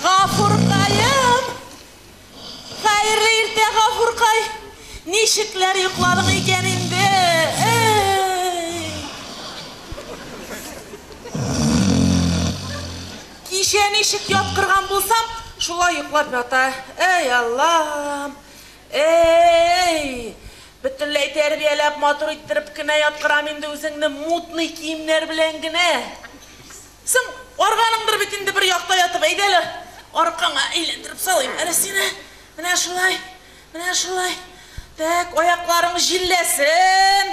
Ғафурқайым. Қайырлы ерте Ғафурқай. Нешіклер ұйқладың екен енді? Кеше нешік япқырған болсам, шулай ұйқлап ята. Ей Аллам. Ей, бүтінлей тәрбиелеп матур иттіріп кіне ятқырам енді өзіңні мутный киімнер білен кіне. Сың орғаныңдыр бітінді бір яқта ятып әйделі. Орқаңа ейлендіріп салайым. Әрі сені, міне шулай. Так, ояқларың жиллесін.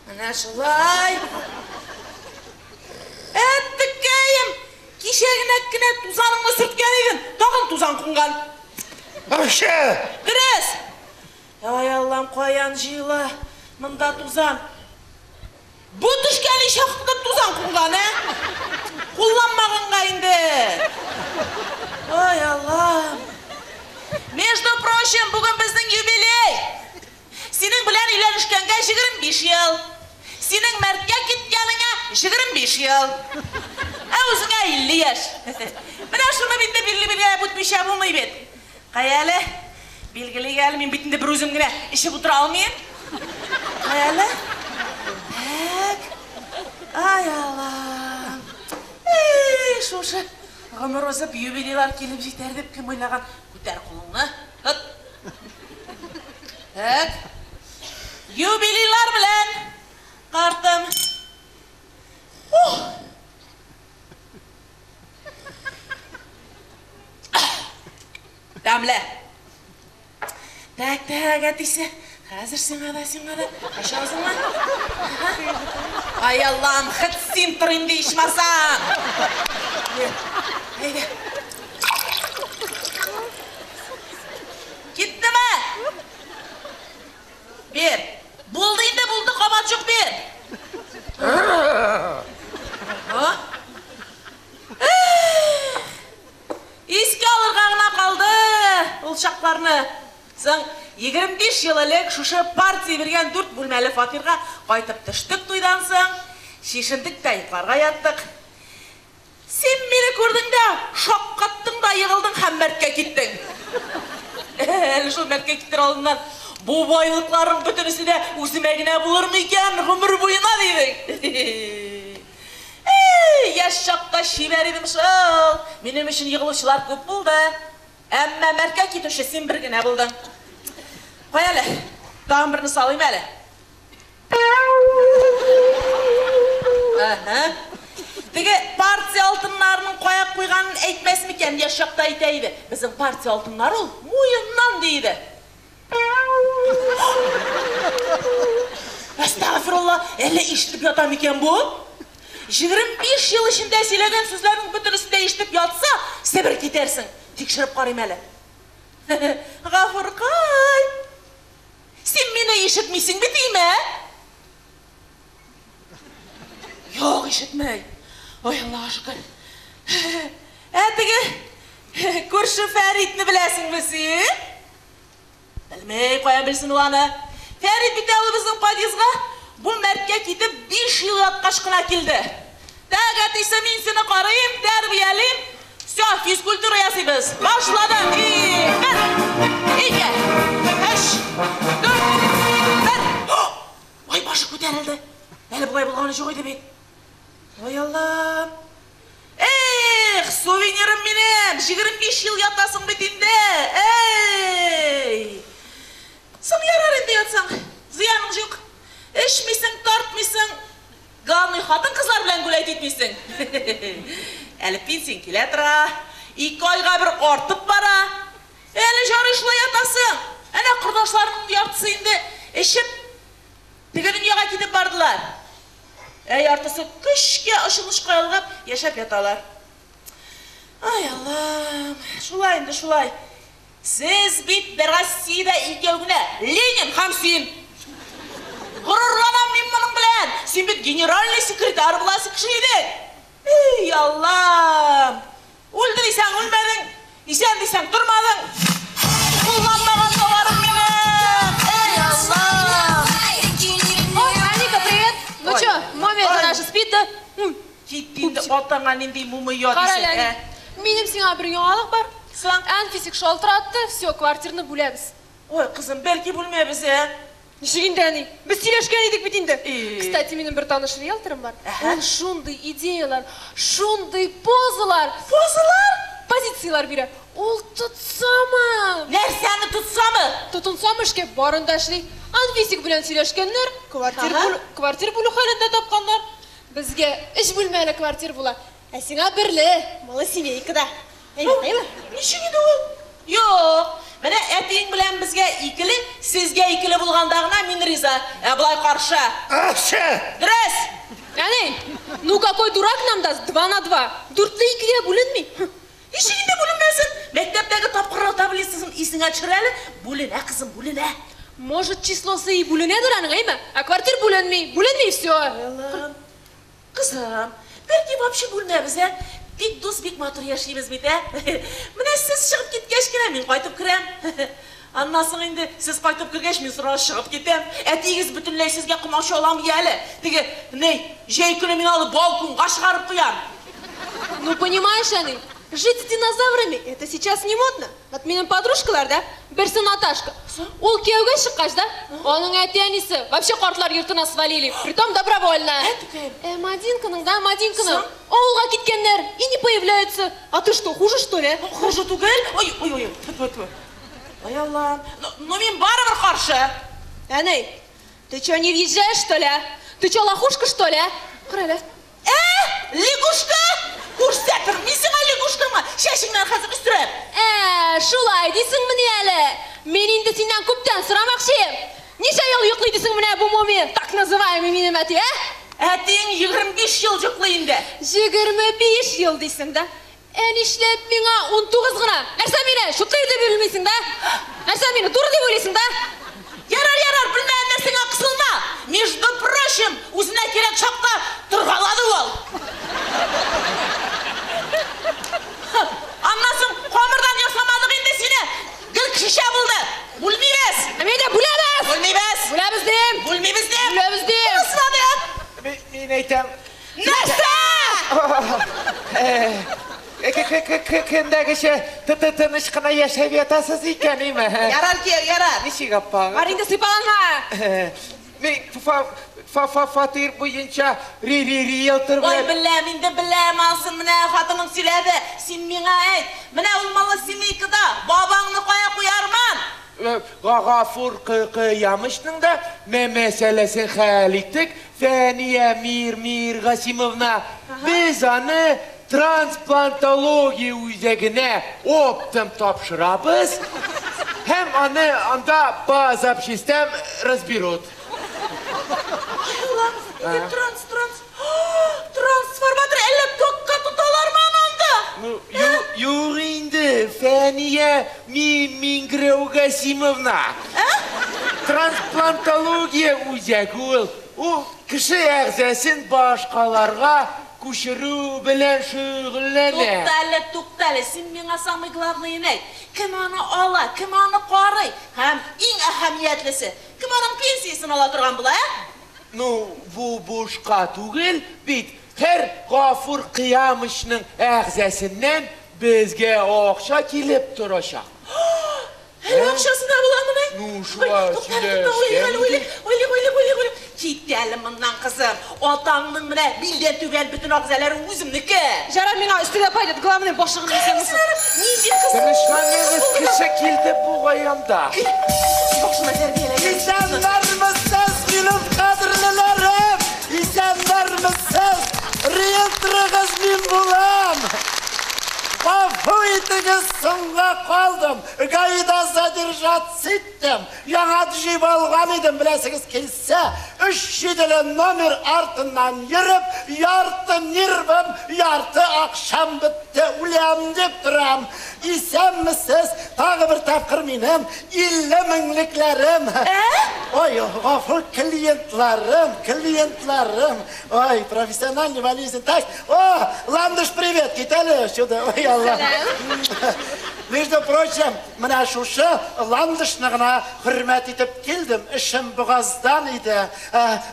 Міне шулай. Әттіккейім, кешегін әккіне тузаныңы сүрткен едің. Тағын тузан құнған. Башы! Кірес! Ай Аллам, қоян жиыла, мұнда тузан. Бұ түшкәлі шақында тузан құнған, Құлланмағын қайынды. Ай Аллам. Между прочим, бүгін біздің юбилей. Сенің білән үйленішкенге 25 ел. Сенің мәртке кеткеніңе 25 ел. Өзіңе 50 еш. Міне шыны бітті білі-білі бұтмеше болмай бет. Қаялы, белгілі әлі мен бітінде бір өзімгіне ішіп ұтыра алмайын. Қаялы. Так. Ай Аллам. Шошы. Ғымыр өзіп юбилейлар келіп жетер деп кім ойлаған. Көтер құлыңы. Так. Юбилейлар білән. Қартым. Дәмлі. Так, әтесі. Қазір сен ада. Қаша өзің ма? Ай Аллам, қыт сен тұрынды ішмасам. Әйде. Кетті ма? Бер. Болды енді, болды, қабат жоқ бер. Еске алырғағына қалды ол шақларыны. Сың 25 жыл әлек шушы партия берген 4 бөлмәлі фатирға қайтып түштік тойдан соң, шешіндік тайықларға яттық. Сен мені көрдің да, шаққаттың да еғылдың һәм мәртке кеттің. Әлі шыл мәртке кеттір алдынан, бұл байлықларың бүтінісі де өзімәгіне болыр ма екен, ғұмыр бойына дейдің. Яш шаққа шебер едім шыл. Менің үшін еғылушылар көп болды. Әмі мәртке кетуші сен біргіне болдың. Қой әлі, дағын біріні салайым әлі. Теге партия алтынларының қояқ қойғанын әйтмәсім екен, яш шақта айтайды. Біздің партия алтынлар ол мойыннан дейді. Астағфирулла, әлі ештіп ятам екен бұл? 25 жыл ішінде сөйлеген сөздердің бүтінісінде ештіп ятса, сібір кетерсің. Текшіріп қарайым әлі. Ғафурқай, сен мені ешітмейсің бе дейме? Жоқ, ешітмей. Ой, Аллаға шүкір. Әтігі көрші Фәритні білесің бі сен? Білмей, қоя білсін ұланы. Фәрит бітәлі біздің падизға бұл мәртке кетіп 5 жыл атқашқына келді. Тәк әтейсі мен сені қарайым, тәрбиялайым. Все, физкультура ясайбыз. Башладым. 1, 2, 3, 4, 1. Ой, башы көтерілді. Әлі бұғай болғаны жоқ еді бек. Ой, Аллам. Эх, сувенирім менем. 25 жыл ятасың бетінде. Эй. Сың ярар енді ятсаң. Зияның жоқ. Ішмейсің, тартмейсің. Ғалмай қатын қызлар білән гүләйт етмейсің. Әлі пенсен келе тұра. 2 айға бір ортып бара. Әлі жарышылай ятасың. Әне құрдашларының яртысы енді ішіп тігі дүнияға кетіп бардылар. Әй артысы күшке ұшылыш қойылғап ешап яталар. Ай Аллам, шулай енді шулай. Сіз бит бір Россияда екеугіне Ленин һәм сен. Ғұрырланам мен мұның білән. Сен бит генеральный секретар бұласы кіші едің. Ей Аллам. Өлді дейсің, өлмәдің. Исен дейсің, тұрмадың. Құлланмаған товарым менің. Ей Аллам. Ой, Аника, привет. Ну что, момент наш спит, да? Кеткенде атаңа нендей мумия Қара десең, ләне, менің сеңа бір яңалық бар. Сан? Әнфисік шалтыратты, все, квартираны бөлеміз. Ой, қызым, бәлки бөлмебіз, Нешегенде әне, біз сөйлескен едік бітінді. Ee. Кстати, менің бір таныш риэлторым бар. Аха. Ол шундай идеялар, шундай позалар, позициялар бере. Ол тұтсамы. Нәрсәні тұтсамы? Тұтынсам ішке барында ішлей. Анфисик білен сөйлескенлер, квартир бұлы халінде тапқандар. Бізге үш бөлмелі квартир бұла. Әсіңа бірлі, малы семейкіда. Әйме? Нешегенде ол? Йоқ, міне әтең білән бізге икілі, сізге икілі болғандағына мен риза. Бұлай қарша. Ақша! Дұрыс! Әне, ну какой дурак нам даст 2 на 2. Дүртлі икіге бүлінмей. Нешегенде бүлінмесін? Мектептегі тапқырау таблицасын исіңа чырәлі, бүлін, қызым, бүлін, Может, числосы и бүлінеді раның, әйме? А квартир бүлінмей, все. Қызым, бәлки вообще бүлмебіз, Бек дос, бек матур яшейміз бет, Міне сіз шығып кеткеш кірем, мен қайтып кірем. Аннасың енді, сіз қайтып кіргеш, мен сұраш шығып кетем. Әтегіз бүтінлей сізге қымаушы олам елі. Теге, жай күні мен алып балконға шығарып қоям. Ну, понимаешь, Әне, жить с динозаврами, это сейчас не модно. От менің подружкалар, да? Бірсі Наташка. Ол кеуге шыққаш, да? Оның әтенісі. Вообще қартылар ертіна свалили. Притом добровольно. Мадинканың, да, Мадинканың. Ауылға кеткендер и не появляются. А ты что, хуже, что ли? Хуже түгел? Ой, Ой, Аллам. Но мен барыбір қаршы. Әне, ты что, не въезжаешь, что ли? Ты что, лохушка, что ли? Қарайлы. Лягушка? Көрсетір, месіңа лягушкаңа, шашыңнан қазір үстіріп. Шулай дейсің міне әлі. Мен енді сенен көптен сұрамақшы ем. Неше ел ұйықлы дейсің міне бұл момент, так называемый менің әте, Әтең 25 жыл жүқлы енді. 25 ел дейсің, да? Ішлеп меңа 19 ғына. Әрса мені шұтлы еді білмейсің, да? Әрса мені дұры деп ойлайсың, да? Ярар, білмәйін нәрсеңа қысылма. Между прочим, өзіне керек шақта тұрғалады ол. Аннасың, қомырдан жасамадық енді сені. Гіл кішіше болды. Бүлмейбіз. Әмейді бүлеміз. Бүлмейбіз. Мен айтам... Нәрсе! Кіндегіше тыныш қана яшап ятасыз екен, еме? Ярар. Нешек аппаға? Аринді сыпаланма. Мен фатир бойынша риэлтор Ой, білем, енді білем алсын, міне фатының сөйледі. Сен меңа айт, міне ұлмалы семейкіда бабаңны қоя қоярман. Ғафур қиямышның да мәселесін хәліктік Фәния Мир Ғасимовна. Біз аны трансплантология өзегіне оптым тапшырабыз. Hem анда по запчастям разберут. Ай, трансформатор әлі көкке тұталар ма ананда? Yok indi Fəniyə Mingrev Qasimovna. Transplantologiya uzəki ol. O kişi əğzəsin başqalarga көшіру білән шүғіләне. Тоқталі, сен мен самый главный нәй. Кім аны ала, кім аны қарай, һәм ең әһәмиятлісі, кім аның пенсиясын ала тұрған бұла, Ну, bu boşqa түгел, бит, her Ғафур Қиямышның әғзәсінен бізге ақша келіп тұрашақ. Ақшасына бұламын, әй? Ну, шуа сөйлешкен. Ойлы. Кетті мұндан қызым. Отаңның міне білден түгел бүтін ағзалары өзімдікі. Жарар меңа үстіде пайдет, главный бошығын есемісің. Неде қызым? Тынышланыңыз кіші келді бұғайамда. İzlenlermişsiniz benim kadırlılarım. İzlenlermişsiniz риэлторыңыз мен болам. Ғафу етіңіз, сынға қалдым. Гайда задержат сеттім. Яңа жеп алған едім, білесіңіз келсе. 3 жеделі номер артынан еріп, ярты нервім, ярты ақшам бітті, өлем деп тұрам. Исәммісіз, тағы бір тапқыр менің 50 мыңліклерім. Ой, ғафу клиентларым. Ой, профессиональный болезнь. Так, о, Ландыш, привет, кетелі, сюда. Ой, Аллах. Между прочим, мына шушы ландышныгына хөрмәт итеп килдем. Ишем бугаздан иде.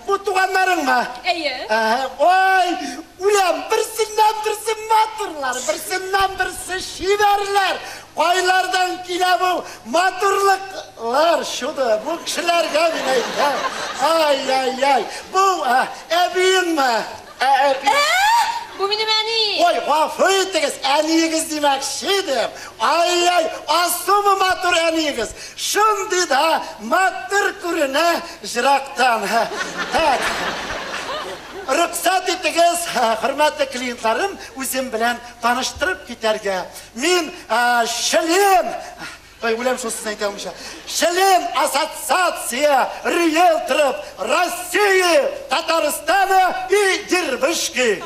Бу туганнарың ма? Ой, үлем, берсеннән-берсе матурлар, берсеннән-берсе шибәрләр. Кайлардан килә бу матурлыклар шуды. Бу кешеләргә мин әйтәм. Ай. Бу әбиеңме? Bu benim әни. Ой, гафу итегез, әниегез демәкче идем. Ай, асумы матур әниегез. Шундый да матур күренә жырактан. Так. Рөхсәт итегез, хөрмәтле клиентларым, үзем белән таныштырып китәргә. Мин Шелен, үлем шусын әйтә алмыйча. Шелен ассоциация риэлторов России, Татарстана и Дербышки.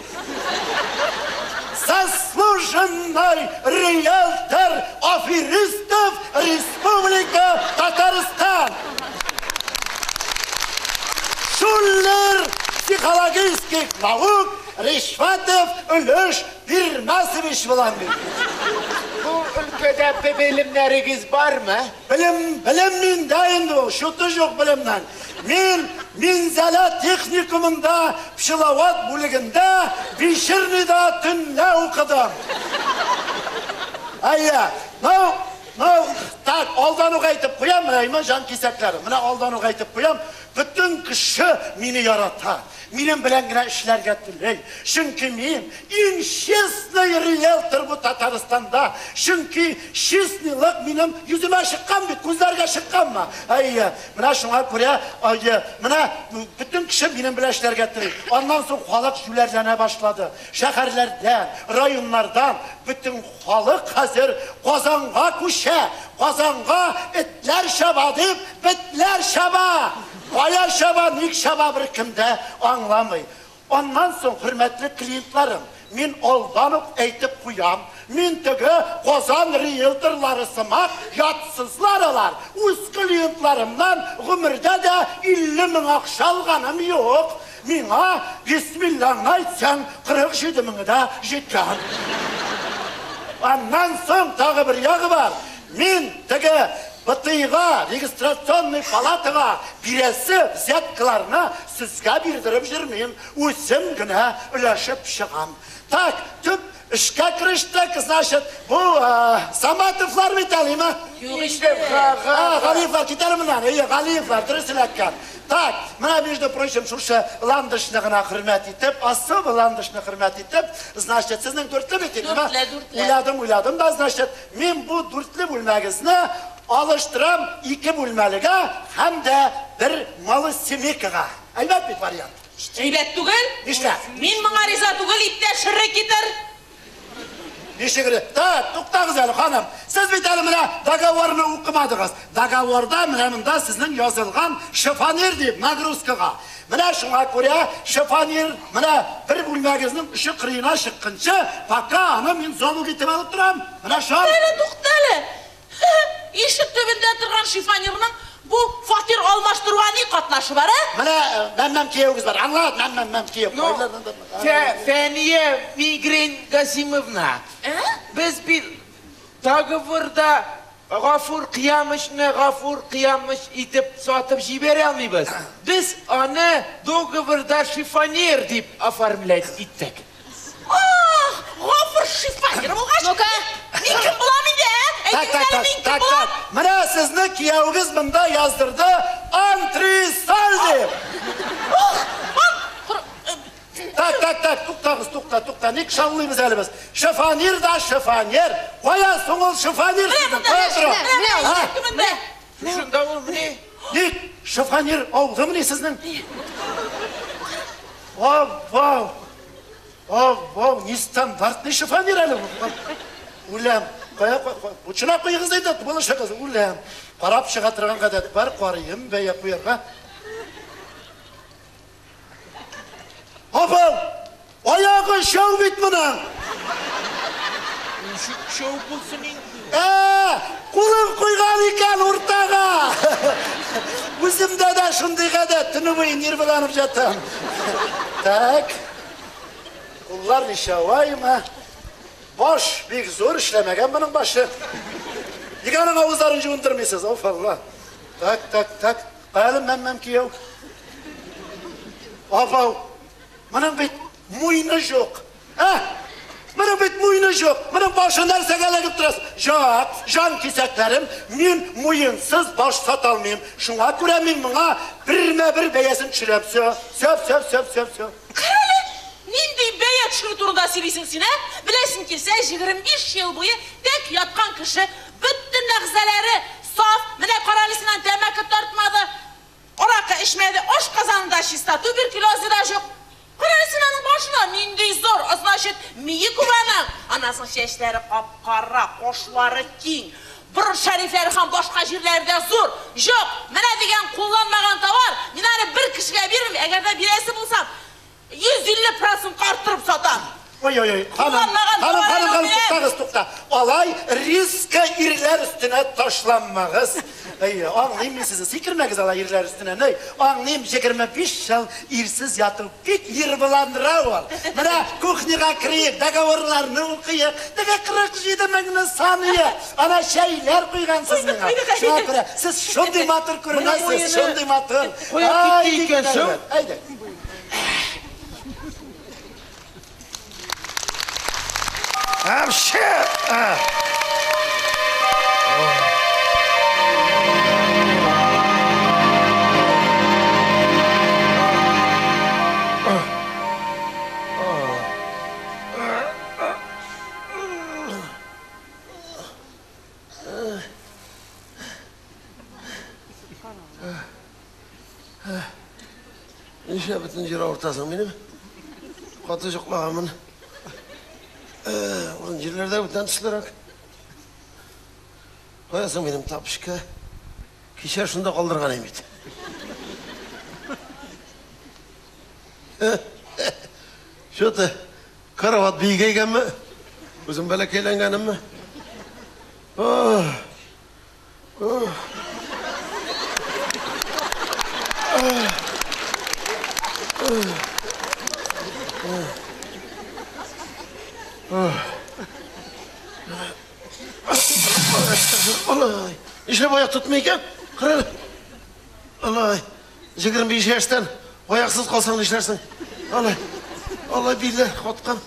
Заслуженный риэлтор аферистов Республика Татарстан. Шуллер психологических наук Ришватов Өлөш Бирмасович булам бит. Bu ülkede bilimleriniz var mı? Bilim minде инде, шуты жок билимнән. Мин Минзәлә техникумында пчеловод бүлегендә Вечерныйда төнлә укыдым. Так, алдан ук әйтеп куям, менә жан кисәкләрем. Менә алдан ук әйтеп куям, бүтән кеше мине ярата. Минем белән генә эшләргә теләй. Чөнки мин иң честный риэлтор бу Татарстанда. Чөнки честныйлык минем йөземә чыккан бит, күзләргә чыкканмы? Менә шуңа күрә, менә бүтән кеше минем белән эшләргә теләй. Аннан соң халык жүләрләнә башлады. Шәһәрләрдән, районнардан бүтән халык хәзер Казанга күчә. Казанга этләр шаба дип, битләр шаба. Кая шаба, ник шаба бер кемдә аңламый. Аннан соң, хөрмәтле клиентларым, мин алдан ук әйтеп куям, мин теге Казан риэлторлары сымак ятсызлар алар. Үз клиентларымнан гомердә дә 50 мең акча алганым юк. Миңа бисмиллаһ әйтсәң 47 меңе дә җиткән. Аннан соң тагы бер ягы бар. Мин теге БТИга, регистрационный палатага бирәсе взяткаларны сезгә бирдереп җирмим. Үзем генә өләшеп чыгам. Так, төп эшкә керештек, значит, бу Саматовлар бит әлеме? Юк, иштеп Галиевлар китәр менән, Галиевлар дөреслеккән. Так, менә между прочим, шушы ландышныгына хөрмәт итеп, особо ландышны хөрмәт итеп, значит, сезнең дүртле бит инде. Уйладым да, значит, мин бу дүртле бүлмәгезне алыштырам 2 бүлмәлегә һәм дә бер малы семейкага. Әйбәт бит вариант. Әйбәт түгел? Нишлә? Мин моңа риза түгел, иптәш Ширек китер. Нишегре? Туктагыз әле, ханым. Сез бит әле менә договорны укымадыгыз. Договорда менә монда сезнең язылган шифонер дип нагрузкага. Менә шуңа күрә шифонер менә бер бүлмәгезнең ишек кырыена чыкканча, пока аны мин залог итеп алып торам. Менә шул. Туктале. Ишек төбендә торган шифонерның бу фатир алмаштыруга ни катнашы бар, Менә мәмәм кияүгез бар. Аңлат, мәмәм кияү. Фәния Мигрен Газимовна. Без бит договорда Гафур Кыямыш итеп сатып җибәрә алмыйбыз. Без аны договорда шифонер дип оформлять иттек. Гафур шифонер булгач. Ну-ка. Мин кем булам инде? Так. Менә сезне кияүгез монда яздырды. Антресоль дип. Так, туктагыз. Ник шаулыйбыз әле без? Шифонер да шифонер. Кая соң ул шифонер? Шунда ул менә. Ник шифонер алдымы сезнең? Нестандартный шифонер әле бу. Үләм. Бу чына куйгыз әйтә, була шыгыз. Үләм. Карап чыга торган гадәт бар, карыйым бәя куярга. Апа! Аягы шау бит моның. Шау булсын инде. Кулын куйган икән уртага. Үземдә дә шундый гадәт, төне буе нервланып ятам. Так. Куллар нишаваймы? Boş, bir zor işlemegen bunun başı. Yıkanın avuzlarını cıvındırmıyorsunuz, of Allah. Tak. Qayalım ben kiyev. Abav, bunun bit muyunu yok. Bunun bit muyunu yok. Bunun başı nerse gelip durasın. Jan kiseklerim, min muyunsuz baş satalmayayım. Şuna göre buna bir beyesim çürem. Söp. Nindi beye çürü turunda silisin sine. Bilesin ki sen 25 yıl boyu tek yatkan kişi bütün nefzeleri saf, mine karalisinden demek tartmadı. Oraka içmedi, oş kazanında şista, tübürkülozu da yok. Karalisinanın başına nindi zor, aznaşit miyi kuvanın. Anasının şeşleri kapkara, koşları king. Bir şerifleri ham başka yerlerde zor. Yok, mine degen kullanmagan da var. Minani bir kişiye veririm, eğer de birisi bulsam 150% karttırıp satam. Oy. Hanım, tukta. Olay riske irler üstüne taşlanmağız. Anlayayım mı sizi? Sikirmegiz olay irler üstüne. Ne? Anlayayım 25 yıl irsiz yatıp pek yırgılandıra var. Bana kuhniga kireyik, dagavarlarını okuyuk, daga 47 mingini sanıyık. Ana şeyler kuygansız mına. Şuna göre siz şundi matır kürünaysiz, şundi matır. Koyak gitti ikensin. Haydi. Oh shit! Nişe bütün jira ortasın benim. Katıcıklığımın. Onun yerlerde bir tanıştırarak. Koyasın benim tapışka. Kişer şunda kaldırgan emit. Şu da karavat bilgeygen mi? Uzun böyle keylengenim mi? Olay, işe bayak tutmayken, kırıl. Olay, jigirin bir iş yersen, bayaksız kalsan işlersin. Olay billahi kotkan.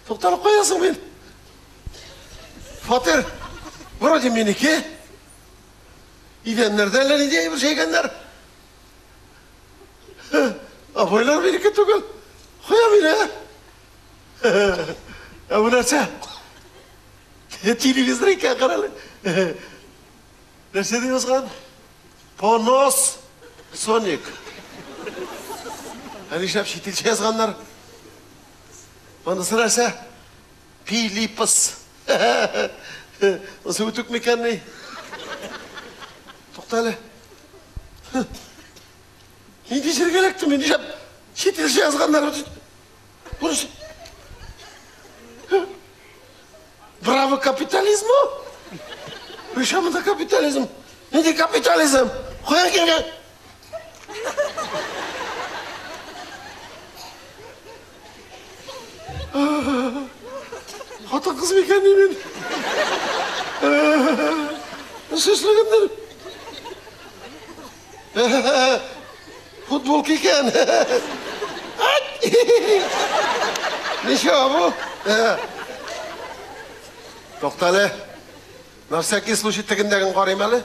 Toktalıp koyasın beni. Fatih, vuracağım beni ki. İdenler derler diye bir şey gönder. Abaylar beni ki tugul. Koya beni ha. Ya bu nerede? Televizyon iken karalı. Nerede diyorsun? Panos Sonic. Hani işlep şitilçe yazganlar. Bana sırarsa Pilipus. Nasıl utuk mekanı? Toktale. Ne diyeceğim gerektim ben diyeceğim. Şitilçe yazganlar. Burası. Bravo kapitalizm o. Yaşamında kapitalizm. Ne de kapitalizm? Koya gel. Hata kız mı kendimin? Sesle gönderim. Futbol kiken. Ne şey bu? Toktale. Narsaki слушать тегендеген карыйм әле.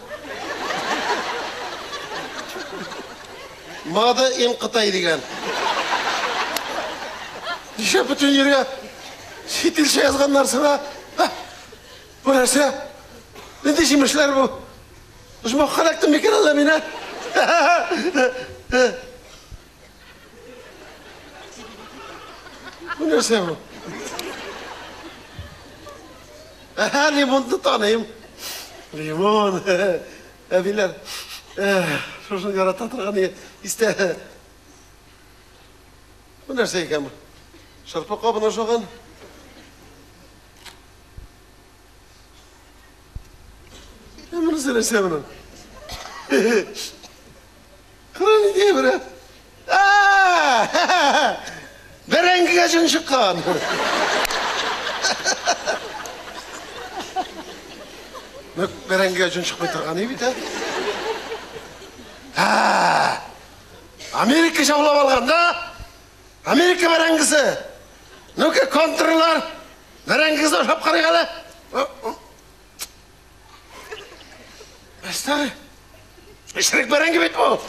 Мада ин Кытай дигән. Ничә бүтән ергә шитилчә язганнарсына. Бу нәрсә? Нинди җимешләр бу? Ужмак характер микән әллә мине? Бу нәрсә бу? Limondu tanıyım. Limon. Ebiler. Şunu yaratatırganı iste. Bu neresi iken bu? Şarpa kabına soğan. Bunu söylese bunun. Kırın diye bire. Berengiga jun şıkkan. Berengiga jun şıkmay turgan iyi bite. Amerika şavlap alganda. Amerika berengisi. Nuke kontrollar. Berengisi oşap qaraygalı. Estağfurullah. İşrik berengi bit bu.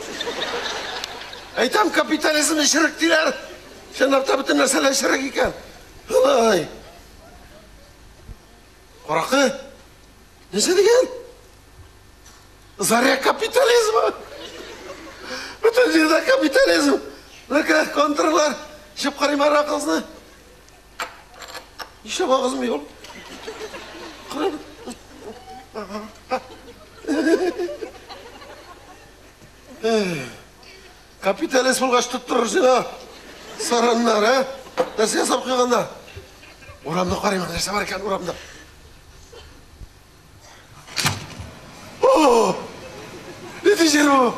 Aytam kapitalizm işrik diler. Şendapta bütün narsalar işrik iken. Alay. Qorakı. Nese degen? Zarya kapitalizmi. Bütün жерде kapitalizm. Nuke kontrollar. İşip qarayım ara kızını. İşe bağızım yol. Qarayım. Kapitalist болғаш тұттырырсың, сараннар, нәрсе жасап қойғанда. Орамда қараймын, нәрсе бар екен, орамда. Неті жер бұл?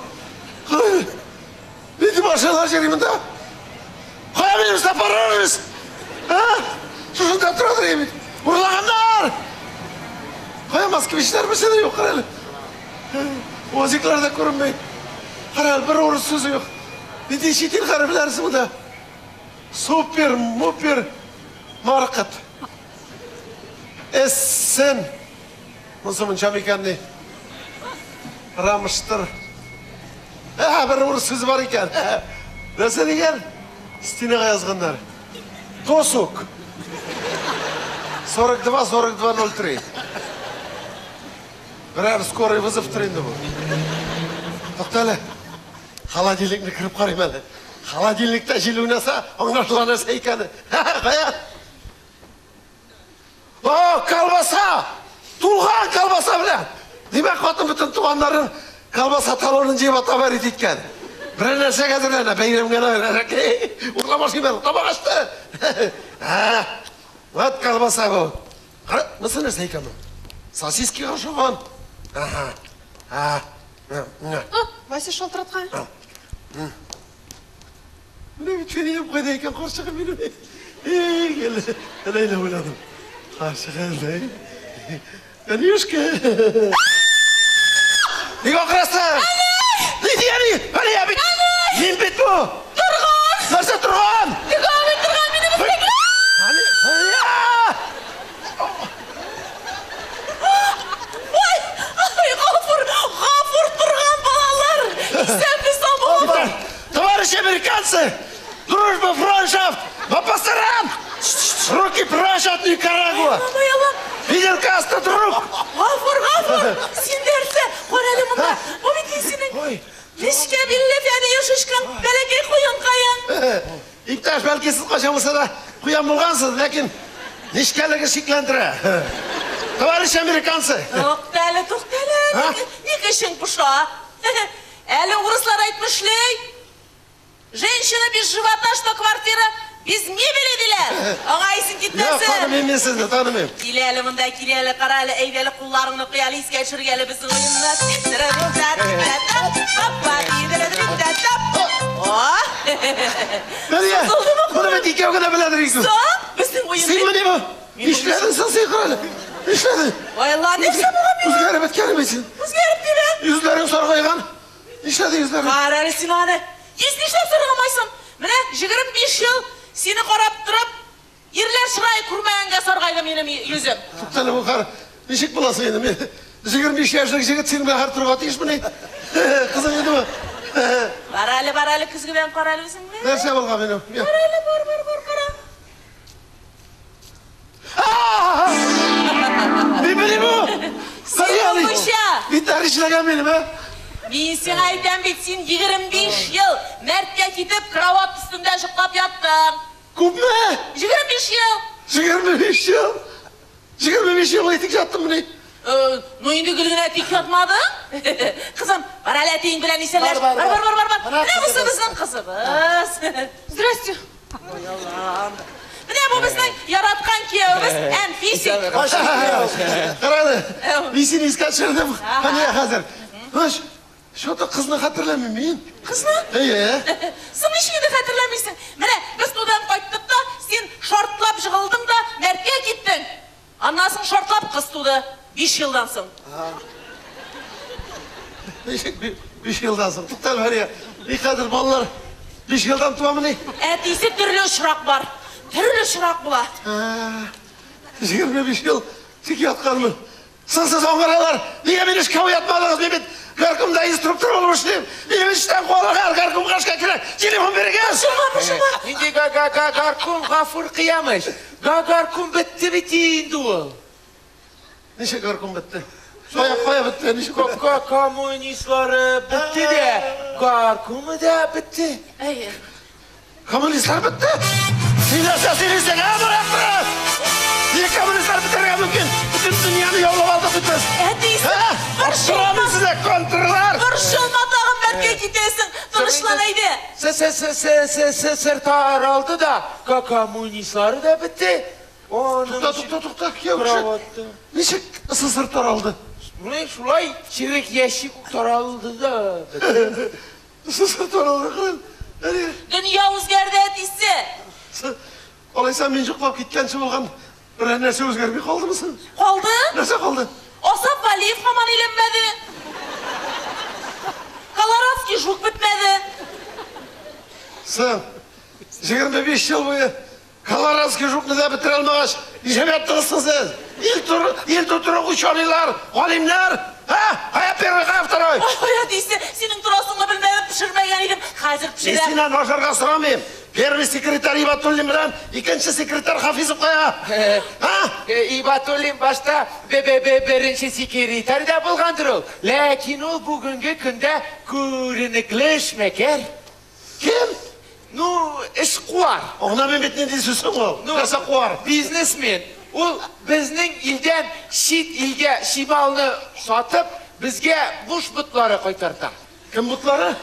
Неті машиналар жерімін да? Қоя менің сапарарыз? Шушында тұрадыр емін. Ұрлағандар! Қоя москвичтер білсе де жоқ қарайлы. Озикларда көрінбей. Қарал, бір орыс сөзі жоқ. Неде шетел қарабілерісі мұнда? Супер, мупер, марқат. Эссен. Мұсымын шамеканды. Рамыштыр. Бір орыс сөзі бар екен. Нәсе деген? Стенеға yazғандар. Тосук. 42-42-03. Бірәр скорый вызов тренді бұл. Тоқталы. Холодильникні кіріп қарайым әлі. Холодильникта жел ойнаса, оңнатылана сейкені. Қая? О, колбаса! Тұлған колбаса біле. Демек қотын бүтін туғандарын колбаса талонын жеп атабар еткен. Бір нәрсе қазірлене, бәйрем ғана. Ұрламашын бәрі, ұрлама қашты. Вот колбаса бұл. Мұсы нәрсе екен бұл? Сосиски қашыған. Вася шалтыратқан. Міне бітпенем қойда екен қоршығы мені. Келі, әлейлі ойладым. Қоршығы әлді. Анюшка. Неге оқырасың? Не дейені? Әлі я бит. Мен бит бұл. Тұрған. Нәрсе тұрған? Неге мен тұрған мені бітпеге? Ғафур тұрған балалар! Сәнді самолы! Товарищи американцы! Дружба, фроншафт! Мапасарам! Руки прочь от Никарагуа! Фидель Кастро, друг! Ғафур! Сендерсі! Қорәлі мұнда! О бекен сенің! Нешке біліліп әне ешішкен бәлекей қойын қайын! İptaş belki siz kaçamasa da kuyan bulgansınız, lakin nişkelegi şiklendire. Товарищ американцы! Тоқтәлі! Неге ішің пұша? Әлі орыслар айтмышлей. Женщина без живота, что квартира без мебели дилер. Оңайсың кетмесін. Yok, tanımayım ben sizni, tanımayım. Келелі мұнда, келелі, қарайлы, әйделі құлларыңны қиялы еске шүргелі біздің ойынына. Nereye? Bunu ben dike o kadar biledireyim. Біздің ойынды. Sen mi ne bu? İşledin sen kralı. İşledin. Oyla, nefse бұға бейін? Üzgaribet gelmesin. Өзгеріп деме. Yüzlerin sorgaygan. İşledi yüzlerin. Қарәрі сен аны. Есін іштеп сұрғамайсың. Міне, 25 жыл сені қорап тұрып, ерлер шырай күрмәңге сорғайды менің yüzüm. Tuttalı bu kar. Nişik bulasıydım. 25 yaşlık жігіт сенің бәқар тұрға тиіш mi ne? Kızın yedi mi? Баралі, күзгі бән қаралысың бе? Nerse bolga benim? Баралі, бар, қара. Ne bu? Сен мұша. Bir tarihçilegen benim ha. Мен сен айтам бет, сен 25 жыл мәртке кетіп, кроват үстінде жұқлап яттың. Kup ne? 25 жыл. 25 yıl. 25 yıl etik jattım mı ne? Ну енді күлгін әтек ятмадың? Қызым, бар әлі әтейін білән еселер. Бар. Міне бұсы біздің қызыбыз. Здрасте. Міне бұл біздің яратқан күйеуіміз Әнфиси. Karalı. Birisini iskat şırdım. Hani ya hazır. Hoş. Şurada kızını hatırlamıyorum ben. Kızını? Sen işini hatırlamıyorsun. Mene biz odan qayttık da sen şortlap jığıldın da Mert'e gittin. Anasın şortlap kız tuğdu 5 yıldan soň. Beş yıldan sonra tutal var ya. Ne kadar ballar 5 yıldan tutamı ne? Ätisi türlü uçurak var. Türlü uçurak bula. 25 yıl tik yatkanmın. Sınsiz oңғаралар. Niye beni iş kavga yatmadınız Mehmet? Garkımda instruktör olmuş diyeyim. Benim işten kovalar, garkım kaçka kirek. Telefon vereceğiz. Şimdi garkum gafur kıyamış. Garkum bitti indi o. Neşe garkım bitti? Koya bitti, neşe bitti? Komünistleri bitti de, garkumu da bitti. Ey. Komünistler bitti. Sinirsen ha bıraktı. Niye komünistler bitirmeye mümkün? Bütün dünyanı yollap aldık bitmez. Ätisi. Açtıramı size kontroller. Irşılmadağın Mert'e gidesin. Tınışlanaydı. Sırtar aldı da, komünistleri de bitti. Tukta. Kıyamışık. Neşe ısı sırtlar aldı? Şulay çeyrek yeşik taraldı da. Isı sırtlar aldı kırın. Dünya o'zgardi ätisi. Olaysan men juklap ketkençi bolgan bir nerse o'zgarmay qoldimisin? Qoldi? Nerse qoldi? Osap Valiyev hamon ilinmadi. Kolorovskiy juk bitmedi. Sen 25 yıl boyu Kolorovskiy jukni da bitire almagaç nişem yaptınızsın siz? İl tuturuq uçanılar, alimler, hayat verir kaftaroy. Ätisi, senin turasını bilmeyip pişirmegen edim. Hazır pişirem. Sesinden hoşarga sıramayayım. Первый sekreter İbatullin bilen, ikinci sekreter Hafizov Kaya. İbatullin başta birinci sekreter de bulgandır o. Lakin o bugünkü günde görünüklü şmeker. Kim? Nu, işkuar. Ona Mehmet ne diyorsun o? Nerse kuvar? Biznesmen. O bizning ilden şit ilge şimalını satıp bizge buş butları qaytardı. Kim butları?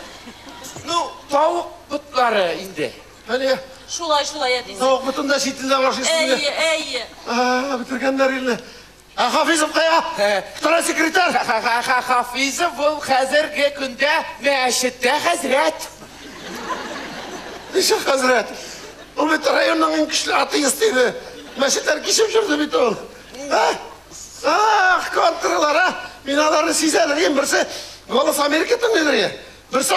Nu, tavuk butları indi. Hani Şulay ätisi. tavuk butunda şitilde var üstünde. Ey. Bitirgenler ilini. Hafizov Kaya, tara sekreter. Hafizov ol hazırki günde meşitte hazret. Neşe hazret. O bir rayonun en güçlü ateistiydi. Meşitler kişim şurada bir ol. Kontralar ha. Binalarını sizler en birisi Golos Amerika'dan nedir ya? Birisi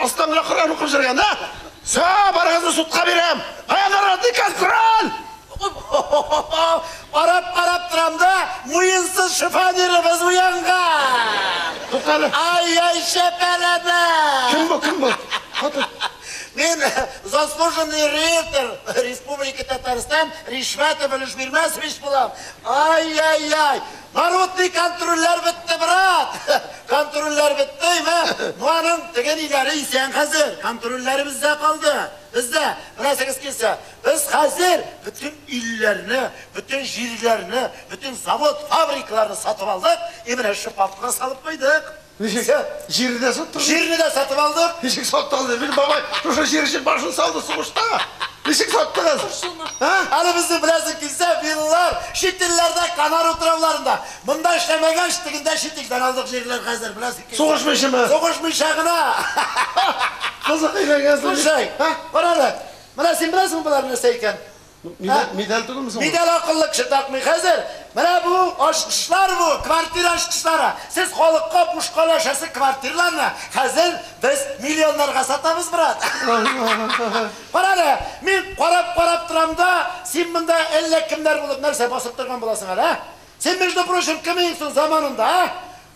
Ostamla Kur'an okuyup жүрген ha? Sağ barağızı sutqa berem. Ayağlarını kontrol. Qarab turamda muyinsiz şifa berimiz uyanğa. To'xtali. Ay şepelede. Kim bu? Men заслуженный ректор Республики Татарстан Ришватов Ilish Bermasovich bo'lam. Ay. Народный контрольlar bitti, brat. Kontroller bittimi? Buning deganilari isen hozir. Kontrollari bizda qoldi. Bizda bilasizsiz kelsa, biz hozir bütün illarni, bütün yerlarni, bütün zavod, fabrikalarni sotib oldik. Mana shu papqa solib qo'ydik. Жерді де саттық? Жерni de satıb aldık. Нешік сатты алды? Benim babay şu жер için başını saldı soğuşta. Nешік sattınız? Hani bizi birazcık gitse yıllar şittillerde kanar oturavlarında. Bunda işlemegen şittikinde şittikten aldık жерler hazır birazcık. Soğuşmuş mu? Soğuşmuş şağına. Kızık ile gezdim. Kuşay. Bana Mana sen bilasın mı bunlar nasıl iken? Midel tutun musun? Midel akıllı kişi takmıyor hazır. Mana bu aşkışlar bu, kvartir aşkışları. Siz halkka puşkalaşası kvartirlarını hazır biz milyonlarga satamız brat. Bana men qarab turamda sen bunda 50 kimler bulup nerse basıp durgan bulasın ha? Sen между прочим kimingsin zamanında ha?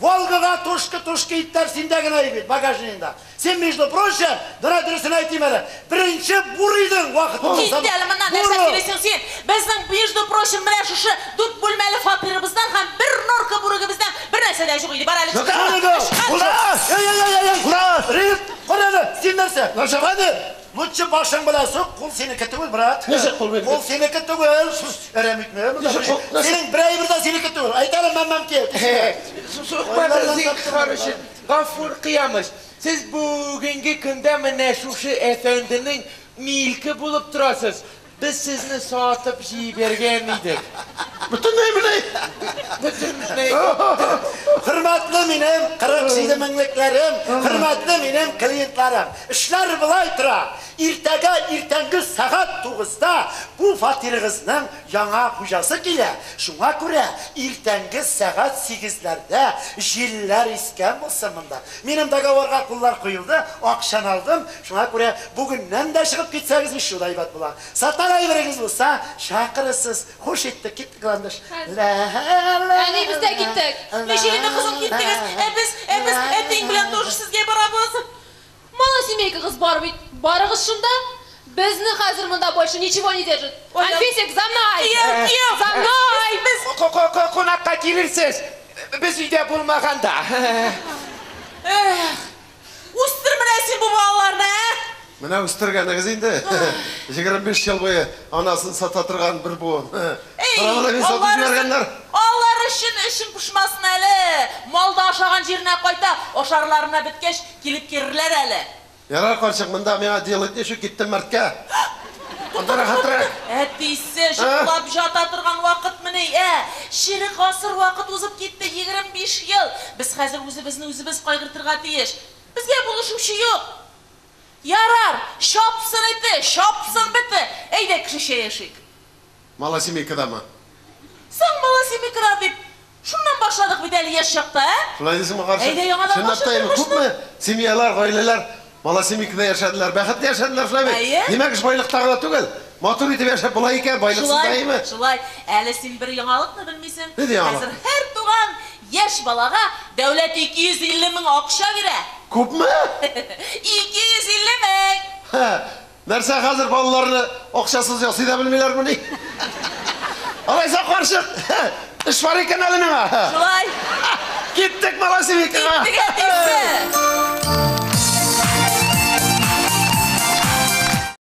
Volgaga toshki itlar sendagina edi bagajingda. Sen между прочим, dürüstüne aytayım hele. Birinchi buriyding vaqtida. Ketdalimdan narsa kelaysan sen. Bizning между прочим bilan shu 4 bo'lmali fabrikamizdan ham bir norka burugimizdan bir narsadan yo'q edi. Baralik. Rit, qarani, sen narsa? Narsa qani? Lutchi boshing bilan so'q, qo'l seniki tugul, brat. Nesa qo'l meniki? Qo'l seniki tugul. Eramikmi? Sening biraybirdan seniki tugul. Aytalim men kel. Suhbatınızın karışı Gafur Kıyamış. Siz bugünkü günde mene şu efendinin milki bulup durasınız. biz sizni sotib bergan edik. Butunlay mini. Hürmetli benim 47 minliklerim, hürmetli benim klientlerim. İşler bulay tura. Ertengi saat 9'da bu fatirigizning yana hujası kile. Şuna göre ertengi saat 8'lerde jiller isken bolsamında. Benim dogovorga pullar koyuldu, akşam aldım. Şuna göre bugünden de çıkıp gitseniz şu da ibat bulan. Sataray veriniz olsa şakırısız, hoş ettik gittik kardeş. Yani biz de gittik. Neşeyle kızım gittiniz. Biz etin bilen doğru sizge barabız. Mala семейка kız barığız şunda. Bizni hazır mında больше ничего не держит. Анфисик, за mной! За mной! Konakka gelirsiz. Biz uyda bulmaganda. Ustırmınesin bu bağlarını, he? Mına üstürgeniz indi. 25 yıl boyu anasını sata turgan bir buğun. Karamada ben satıp vergenler. Allah işin puşmasın hele. Malda aşağın yerine koyda, oşarlarına bitkeş, kilip girirler hele. Yarar karşık mında mena diyal etne şu gittim Mert'ke. Onlara hatıra. Ettiyse şıklap jata turgan vakit mini, şirik asır vakit uzıp gitti 25 yıl. Biz hazır özümüz kaygırtırga tiyiş. Bizge buluşum yok. Yarar, şapsın eti, şapsın biti. Eyde kişi şey yaşayık. Mala semeyka mı? Sen bala semeyka deyip, şundan başladık bir deli yaşakta, he? Şulay desin mi karşı? Eyde yanadan başladık. Kup mu? Semyeler, aileler mala semeykada yaşadılar. Bәхетле yaşadılar şulay mı? Demek iş baylıklarına tügel. Motor itip yaşap bulay iken baylıksız dayı mı? Şulay, әлі sen bir yangalık mı bilmeysin? Ne diyor yangalık? Hazır her doğan yaş balaga devlet 250 min akşa vire. Kup mu? 250 min. Nerse hazır balalarını okşasız yasıyla bilmiyorlar mı ne? Alaysa karşık. İş var iken eline ha. Şulay, Gittik mala semeykada. gittik ettiyse.